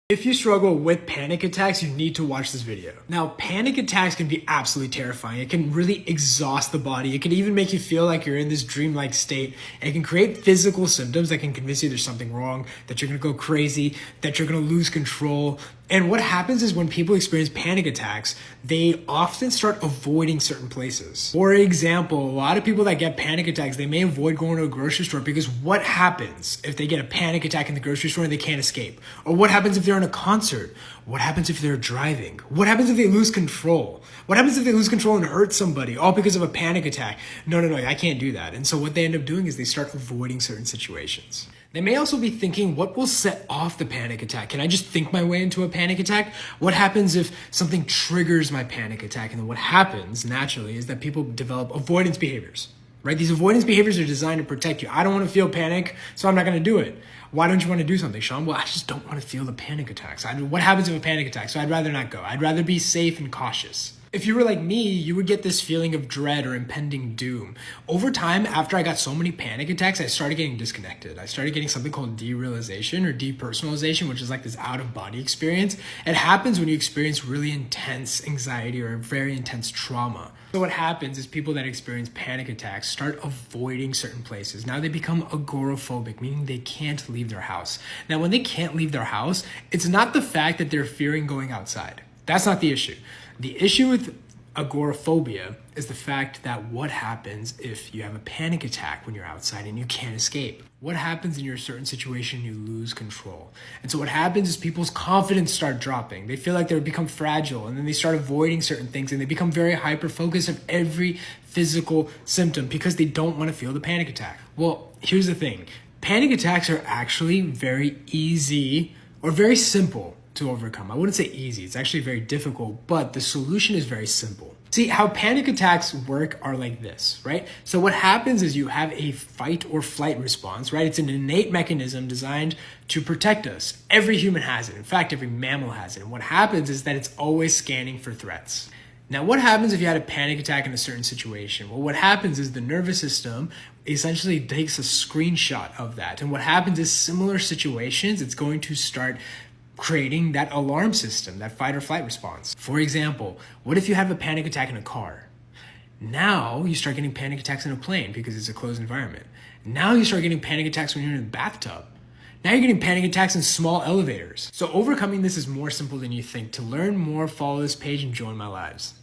If you struggle with panic attacks, you need to watch this video. Now, panic attacks can be absolutely terrifying. It can really exhaust the body. It can even make you feel like you're in this dreamlike state. It can create physical symptoms that can convince you there's something wrong, that you're gonna go crazy, that you're gonna lose control. And what happens is when people experience panic attacks, they often start avoiding certain places. For example, a lot of people that get panic attacks, they may avoid going to a grocery store because what happens if they get a panic attack in the grocery store and they can't escape? Or what happens if they're in a concert? What happens if they're driving? What happens if they lose control? What happens if they lose control and hurt somebody all because of a panic attack? No, I can't do that. And so what they end up doing is they start avoiding certain situations. They may also be thinking, what will set off the panic attack? Can I just think my way into a panic attack? What happens if something triggers my panic attack? And then what happens naturally is that people develop avoidance behaviors, right? These avoidance behaviors are designed to protect you. I don't want to feel panic, so I'm not going to do it. Why don't you want to do something, Shaan? Well, I just don't want to feel the panic attacks. What happens if a panic attack? So I'd rather not go. I'd rather be safe and cautious. If you were like me, you would get this feeling of dread or impending doom. Over time, after I got so many panic attacks, I started getting disconnected. I started getting something called derealization or depersonalization, which is like this out-of-body experience. It happens when you experience really intense anxiety or very intense trauma. So what happens is people that experience panic attacks start avoiding certain places. Now they become agoraphobic, meaning they can't leave their house. Now, when they can't leave their house, it's not the fact that they're fearing going outside. That's not the issue. The issue with agoraphobia is the fact that what happens if you have a panic attack when you're outside and you can't escape? What happens in your certain situation? You lose control. And so what happens is people's confidence start dropping. They feel like they become fragile, and then they start avoiding certain things, and they become very hyper-focused of every physical symptom because they don't want to feel the panic attack. Well, here's the thing. Panic attacks are actually very easy or very simple to overcome. I wouldn't say easy, it's actually very difficult, but the solution is very simple. See, how panic attacks work are like this, right? So what happens is you have a fight or flight response, right? It's an innate mechanism designed to protect us. Every human has it. In fact, every mammal has it. And what happens is that it's always scanning for threats. Now, what happens if you had a panic attack in a certain situation? Well, what happens is the nervous system essentially takes a screenshot of that. And what happens is similar situations, it's going to start creating that alarm system, that fight or flight response. For example, what if you have a panic attack in a car? Now you start getting panic attacks in a plane because it's a closed environment. Now you start getting panic attacks when you're in a bathtub. Now you're getting panic attacks in small elevators. So overcoming this is more simple than you think. To learn more, follow this page and join my lives.